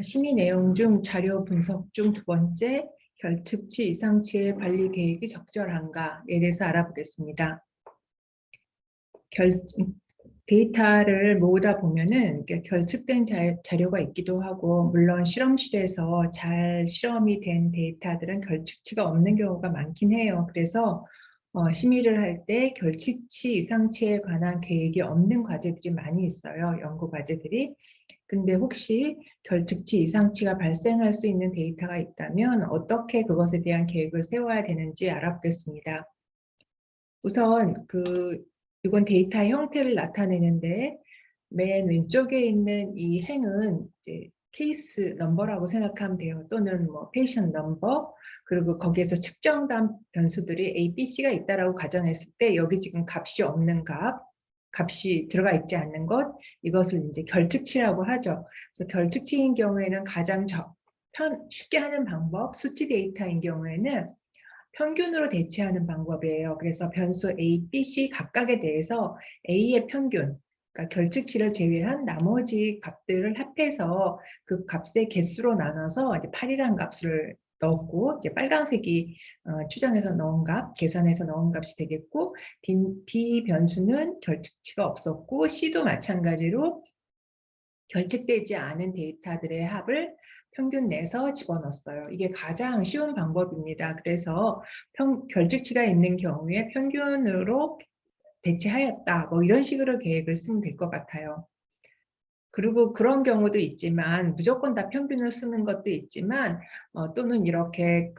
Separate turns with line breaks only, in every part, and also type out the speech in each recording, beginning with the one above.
심의 내용 중 자료 분석 중 두 번째, 결측치 이상치의 관리 계획이 적절한가에 대해서 알아보겠습니다. 데이터를 모으다 보면은 결측된 자료가 있기도 하고, 물론 실험실에서 잘 실험이 된 데이터들은 결측치가 없는 경우가 많긴 해요. 그래서 심의를 할 때 결측치 이상치에 관한 계획이 없는 과제들이 많이 있어요. 연구 과제들이. 근데 혹시 결측치 이상치가 발생할 수 있는 데이터가 있다면 어떻게 그것에 대한 계획을 세워야 되는지 알아보겠습니다. 우선 이건 데이터의 형태를 나타내는데, 맨 왼쪽에 있는 이 행은 이제 케이스 넘버라고 생각하면 돼요. 또는 뭐 페이션 넘버, 그리고 거기에서 측정된 변수들이 A, B, C가 있다라고 가정했을 때 여기 지금 값이 없는 값이 들어가 있지 않는 것, 이것을 이제 결측치라고 하죠. 그래서 결측치인 경우에는 가장 쉽게 하는 방법, 수치 데이터인 경우에는 평균으로 대체하는 방법이에요. 그래서 변수 A, B, C 각각에 대해서 A의 평균, 그러니까 결측치를 제외한 나머지 값들을 합해서 그 값의 개수로 나눠서 이제 8이라는 값을 넣었고, 이제 빨간색이 추정해서 넣은 값, 계산해서 넣은 값이 되겠고, B 변수는 결측치가 없었고, C도 마찬가지로 결측되지 않은 데이터들의 합을 평균 내서 집어넣었어요. 이게 가장 쉬운 방법입니다. 그래서 결측치가 있는 경우에 평균으로 대체하였다. 뭐 이런 식으로 계획을 쓰면 될 것 같아요. 그리고 그런 경우도 있지만, 무조건 다 평균을 쓰는 것도 있지만, 또는 이렇게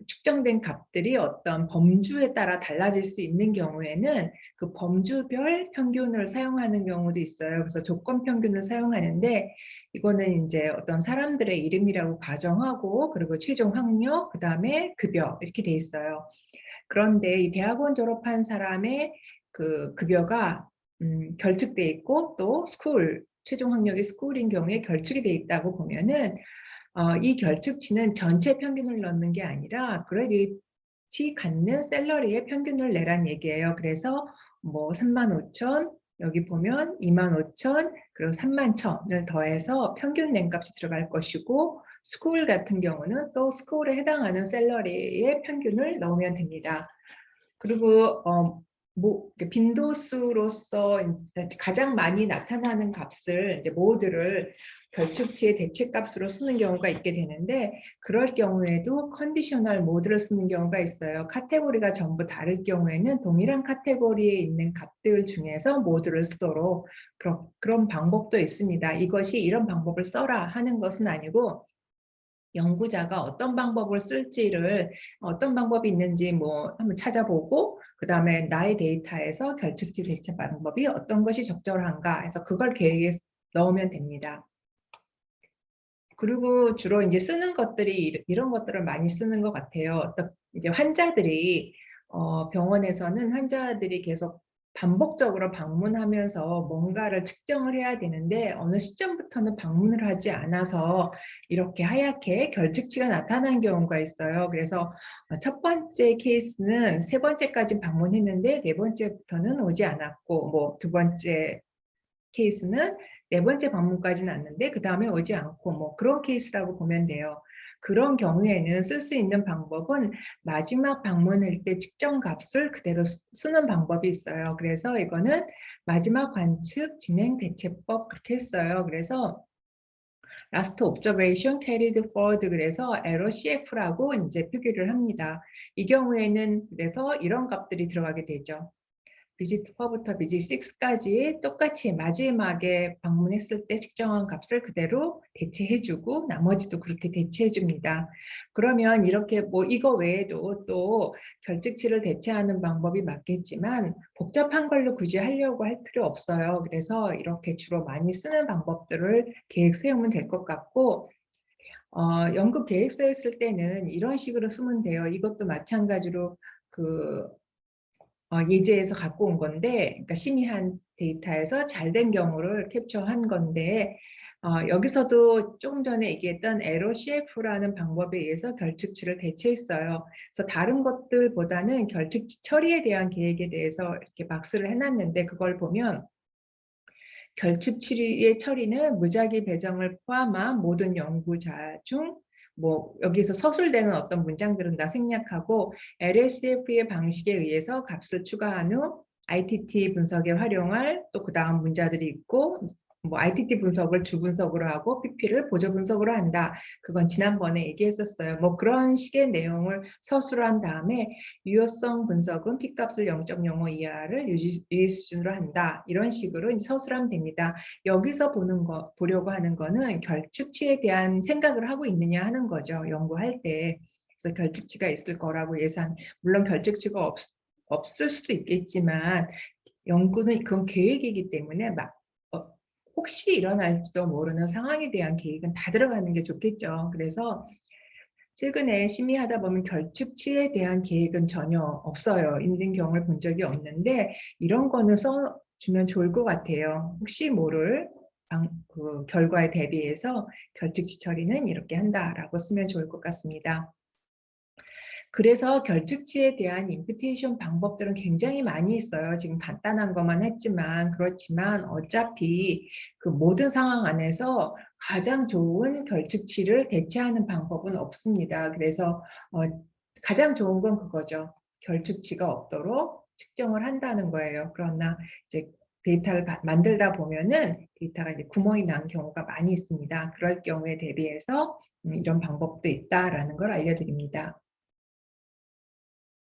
측정된 값들이 어떤 범주에 따라 달라질 수 있는 경우에는 그 범주별 평균을 사용하는 경우도 있어요. 그래서 조건 평균을 사용하는데, 이거는 이제 어떤 사람들의 이름이라고 가정하고, 그리고 최종 학력, 그 다음에 급여 이렇게 돼 있어요. 그런데 이 대학원 졸업한 사람의 급여가 결측돼 있고, 또 최종 학력이 스쿨인 경우에 결축이 돼 있다고 보면은, 이 결측치는 전체 평균을 넣는 게 아니라 그레디치 갖는 셀러리의 평균을 내란 얘기예요. 그래서 뭐 35,000, 여기 보면 25,000, 그리고 31,000을 더해서 평균 낸 값이 들어갈 것이고, 스쿨 같은 경우는 또 스쿨에 해당하는 셀러리의 평균을 넣으면 됩니다. 그리고 빈도수로서 가장 많이 나타나는 값을 이제 모드를 결축치의 대체값으로 쓰는 경우가 있게 되는데, 그럴 경우에도 컨디셔널 모드를 쓰는 경우가 있어요. 카테고리가 전부 다를 경우에는 동일한 카테고리에 있는 값들 중에서 모드를 쓰도록 그런 방법도 있습니다. 이것이 이런 방법을 써라 하는 것은 아니고, 연구자가 어떤 방법을 쓸지를, 어떤 방법이 있는지 뭐 한번 찾아보고, 그 다음에 나의 데이터에서 결측치 대체 방법이 어떤 것이 적절한가 해서 그걸 계획에 넣으면 됩니다. 그리고 주로 이제 쓰는 것들이 이런 것들을 많이 쓰는 것 같아요. 이제 병원에서는 환자들이 계속 반복적으로 방문하면서 뭔가를 측정을 해야 되는데, 어느 시점부터는 방문을 하지 않아서 이렇게 하얗게 결측치가 나타난 경우가 있어요. 그래서 첫 번째 케이스는 세 번째까지 방문했는데 네 번째부터는 오지 않았고, 뭐 두 번째 케이스는 네 번째 방문까지는 왔는데 그 다음에 오지 않고, 뭐 그런 케이스라고 보면 돼요. 그런 경우에는 쓸 수 있는 방법은 마지막 방문할 때 측정 값을 그대로 쓰는 방법이 있어요. 그래서 이거는 마지막 관측 진행 대체법 그렇게 했어요. 그래서 Last Observation Carried Forward, 그래서 LOCF라고 이제 표기를 합니다. 이 경우에는 그래서 이런 값들이 들어가게 되죠. 비짓 4부터 비짓 6까지 똑같이 마지막에 방문했을 때 측정한 값을 그대로 대체해주고, 나머지도 그렇게 대체해줍니다. 그러면 이렇게 뭐 이거 외에도 또 결측치를 대체하는 방법이 맞겠지만, 복잡한 걸로 굳이 하려고 할 필요 없어요. 그래서 이렇게 주로 많이 쓰는 방법들을 계획 세우면 될 것 같고, 연극 계획서에 쓸 때는 이런 식으로 쓰면 돼요. 이것도 마찬가지로 예제에서 갖고 온 건데, 그러니까 심의한 데이터에서 잘된 경우를 캡처한 건데, 여기서도 조금 전에 얘기했던 LOCF라는 방법에 의해서 결측치를 대체했어요. 그래서 다른 것들보다는 결측치 처리에 대한 계획에 대해서 이렇게 박스를 해놨는데, 그걸 보면 결측치의 처리는 무작위 배정을 포함한 모든 연구자 중 여기서 서술되는 어떤 문장들은 다 생략하고 LSF의 방식에 의해서 값을 추가한 후 ITT 분석에 활용할 또 그다음 문자들이 있고 ITT 분석을 주분석으로 하고 PP를 보조 분석으로 한다. 그건 지난번에 얘기했었어요. 그런 식의 내용을 서술을 한 다음에 유효성 분석은 P값을 0.05 이하를 유의 수준으로 한다. 이런 식으로 이제 서술하면 됩니다. 여기서 보려고 하는 거는 결측치에 대한 생각을 하고 있느냐 하는 거죠. 연구할 때. 그래서 결측치가 있을 거라고 물론 결측치가 없을 수도 있겠지만 연구는 그건 계획이기 때문에 혹시 일어날지도 모르는 상황에 대한 계획은 다 들어가는 게 좋겠죠. 그래서 최근에 심의하다 보면 결측치에 대한 계획은 전혀 없어요. 있는 경우를 본 적이 없는데 이런 거는 써주면 좋을 것 같아요. 혹시 모를 그 결과에 대비해서 결측치 처리는 이렇게 한다라고 쓰면 좋을 것 같습니다. 그래서 결측치에 대한 임퓨테이션 방법들은 굉장히 많이 있어요. 지금 간단한 것만 했지만 그렇지만 어차피 그 모든 상황 안에서 가장 좋은 결측치를 대체하는 방법은 없습니다. 그래서 가장 좋은 건 그거죠. 결측치가 없도록 측정을 한다는 거예요. 그러나 이제 데이터를 만들다 보면은 데이터가 이제 구멍이 난 경우가 많이 있습니다. 그럴 경우에 대비해서 이런 방법도 있다라는 걸 알려드립니다.